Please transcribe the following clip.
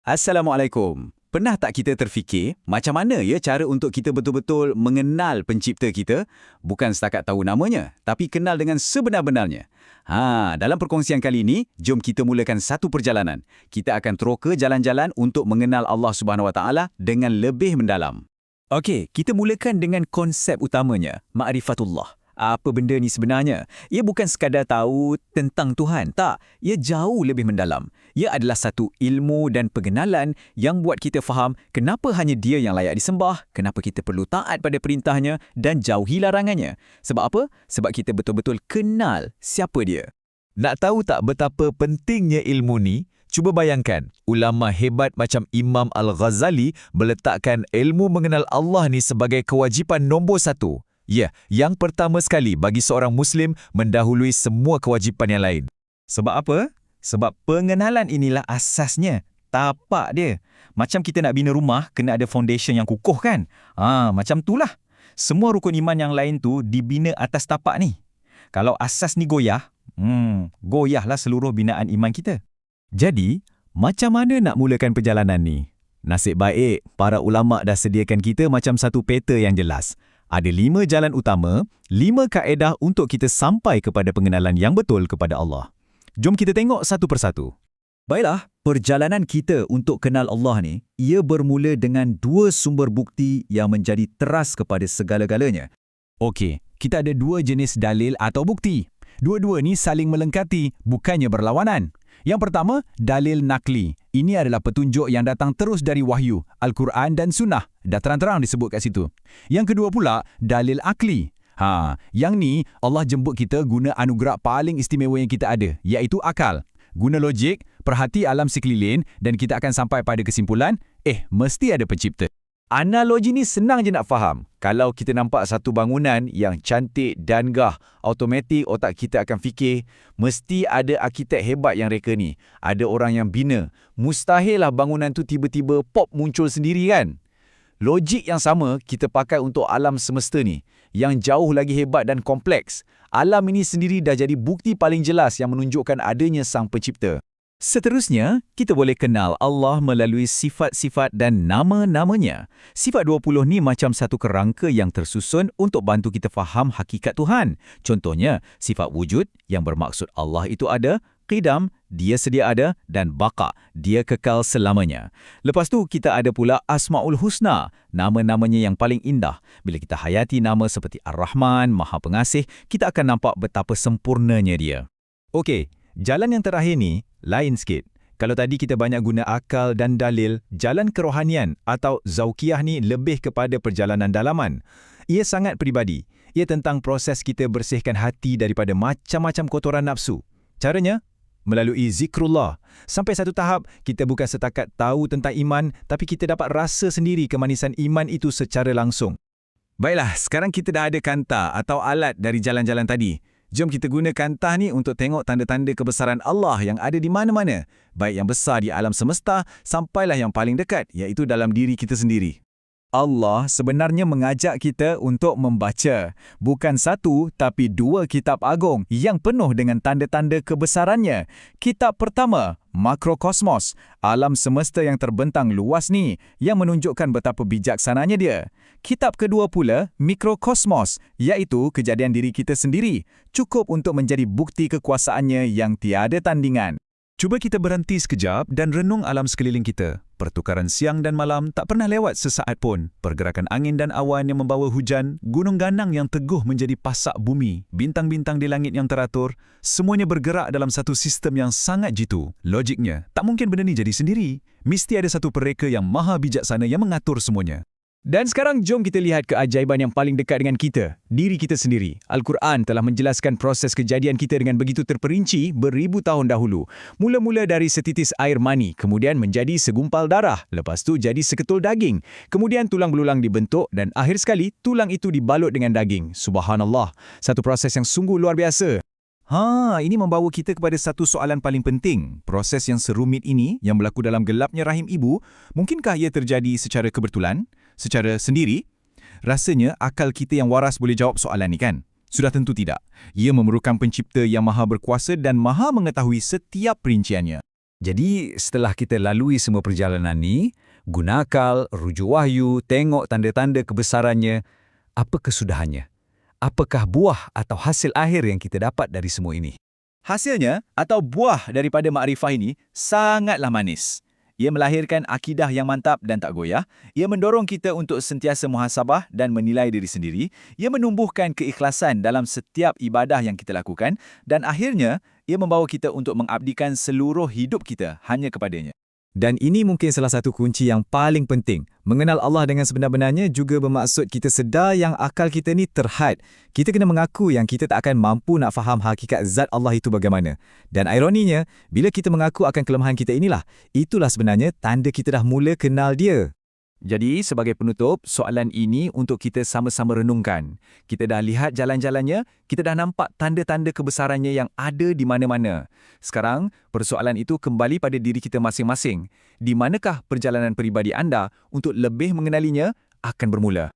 Assalamualaikum. Pernah tak kita terfikir macam mana ya cara untuk kita betul-betul mengenal pencipta kita? Bukan setakat tahu namanya, tapi kenal dengan sebenar-benarnya. Dalam perkongsian kali ini, jom kita mulakan satu perjalanan. Kita akan teroka jalan-jalan untuk mengenal Allah Subhanahu Wa Taala dengan lebih mendalam. Okey, kita mulakan dengan konsep utamanya, ma'rifatullah. Apa benda ni sebenarnya? Ia bukan sekadar tahu tentang Tuhan, tak. Ia jauh lebih mendalam. Ia adalah satu ilmu dan pengenalan yang buat kita faham kenapa hanya Dia yang layak disembah, kenapa kita perlu taat pada perintahnya dan jauhi larangannya. Sebab apa? Sebab kita betul-betul kenal siapa Dia. Nak tahu tak betapa pentingnya ilmu ni? Cuba bayangkan, ulama hebat macam Imam Al-Ghazali meletakkan ilmu mengenal Allah ni sebagai kewajipan nombor satu. Ya, yang pertama sekali bagi seorang Muslim mendahului semua kewajipan yang lain. Sebab apa? Sebab pengenalan inilah asasnya, tapak dia. Macam kita nak bina rumah, kena ada foundation yang kukuh kan? Macam itulah. Semua rukun iman yang lain tu dibina atas tapak ni. Kalau asas ni goyah, goyahlah seluruh binaan iman kita. Jadi, macam mana nak mulakan perjalanan ni? Nasib baik, para ulama' dah sediakan kita macam satu peta yang jelas. Ada 5 jalan utama, 5 kaedah untuk kita sampai kepada pengenalan yang betul kepada Allah. Jom kita tengok satu persatu. Baiklah, perjalanan kita untuk kenal Allah ni, ia bermula dengan 2 sumber bukti yang menjadi teras kepada segala-galanya. Okey, kita ada 2 jenis dalil atau bukti. Dua-dua ni saling melengkapi, bukannya berlawanan. Yang pertama, dalil nakli. Ini adalah petunjuk yang datang terus dari wahyu, Al-Quran dan Sunnah. Dah terang-terang disebut kat situ. Yang kedua pula, dalil akli. Yang ni Allah jemput kita guna anugerah paling istimewa yang kita ada, iaitu akal. Guna logik, perhati alam sekeliling dan kita akan sampai pada kesimpulan, mesti ada pencipta. Analogi ni senang je nak faham. Kalau kita nampak satu bangunan yang cantik dan gah, automatik otak kita akan fikir, mesti ada arkitek hebat yang reka ni. Ada orang yang bina. Mustahil lah bangunan tu tiba-tiba pop muncul sendiri kan? Logik yang sama kita pakai untuk alam semesta ni, yang jauh lagi hebat dan kompleks. Alam ini sendiri dah jadi bukti paling jelas yang menunjukkan adanya Sang Pencipta. Seterusnya, kita boleh kenal Allah melalui sifat-sifat dan nama-namanya. Sifat 20 ni macam satu kerangka yang tersusun untuk bantu kita faham hakikat Tuhan. Contohnya, sifat wujud yang bermaksud Allah itu ada, qidam, Dia sedia ada, dan baqa, Dia kekal selamanya. Lepas tu, kita ada pula Asma'ul Husna, nama-namanya yang paling indah. Bila kita hayati nama seperti Ar-Rahman, Maha Pengasih, kita akan nampak betapa sempurnanya Dia. Okey, jalan yang terakhir ni lain sikit. Kalau tadi kita banyak guna akal dan dalil, jalan kerohanian atau zauqiyah ni lebih kepada perjalanan dalaman. Ia sangat peribadi. Ia tentang proses kita bersihkan hati daripada macam-macam kotoran nafsu. Caranya? Melalui zikrullah. Sampai satu tahap, kita bukan setakat tahu tentang iman, tapi kita dapat rasa sendiri kemanisan iman itu secara langsung. Baiklah, sekarang kita dah ada kanta atau alat dari jalan-jalan tadi. Jom kita guna kantah ni untuk tengok tanda-tanda kebesaran Allah yang ada di mana-mana. Baik yang besar di alam semesta, sampailah yang paling dekat, iaitu dalam diri kita sendiri. Allah sebenarnya mengajak kita untuk membaca. Bukan satu, tapi 2 kitab agung yang penuh dengan tanda-tanda kebesarannya. Kitab pertama, Makrokosmos, alam semesta yang terbentang luas ni, yang menunjukkan betapa bijaksananya dia. Kitab kedua pula, Mikrokosmos, iaitu kejadian diri kita sendiri. Cukup untuk menjadi bukti kekuasaannya yang tiada tandingan. Cuba kita berhenti sekejap dan renung alam sekeliling kita. Pertukaran siang dan malam tak pernah lewat sesaat pun. Pergerakan angin dan awan yang membawa hujan, gunung ganang yang teguh menjadi pasak bumi, bintang-bintang di langit yang teratur, semuanya bergerak dalam satu sistem yang sangat jitu. Logiknya, tak mungkin benda ni jadi sendiri. Mesti ada satu pereka yang maha bijaksana yang mengatur semuanya. Dan sekarang jom kita lihat keajaiban yang paling dekat dengan kita, diri kita sendiri. Al-Quran telah menjelaskan proses kejadian kita dengan begitu terperinci beribu tahun dahulu. Mula-mula dari setitis air mani, kemudian menjadi segumpal darah, lepas tu jadi seketul daging. Kemudian tulang belulang dibentuk dan akhir sekali tulang itu dibalut dengan daging. Subhanallah, satu proses yang sungguh luar biasa. Ini membawa kita kepada satu soalan paling penting. Proses yang serumit ini, yang berlaku dalam gelapnya rahim ibu, mungkinkah ia terjadi secara kebetulan? Secara sendiri? Rasanya akal kita yang waras boleh jawab soalan ni kan? Sudah tentu tidak. Ia memerlukan pencipta yang maha berkuasa dan maha mengetahui setiap perinciannya. Jadi, setelah kita lalui semua perjalanan ni, guna akal, rujuk wahyu, tengok tanda-tanda kebesarannya, apa kesudahannya? Apakah buah atau hasil akhir yang kita dapat dari semua ini? Hasilnya atau buah daripada makrifah ini sangatlah manis. Ia melahirkan akidah yang mantap dan tak goyah. Ia mendorong kita untuk sentiasa muhasabah dan menilai diri sendiri. Ia menumbuhkan keikhlasan dalam setiap ibadah yang kita lakukan. Dan akhirnya, ia membawa kita untuk mengabdikan seluruh hidup kita hanya kepadanya. Dan ini mungkin salah satu kunci yang paling penting. Mengenal Allah dengan sebenar-benarnya juga bermaksud kita sedar yang akal kita ni terhad. Kita kena mengaku yang kita tak akan mampu nak faham hakikat zat Allah itu bagaimana. Dan ironinya, bila kita mengaku akan kelemahan kita inilah, itulah sebenarnya tanda kita dah mula kenal dia. Jadi, sebagai penutup, soalan ini untuk kita sama-sama renungkan. Kita dah lihat jalan-jalannya, kita dah nampak tanda-tanda kebesarannya yang ada di mana-mana. Sekarang, persoalan itu kembali pada diri kita masing-masing. Di manakah perjalanan peribadi anda untuk lebih mengenalinya akan bermula?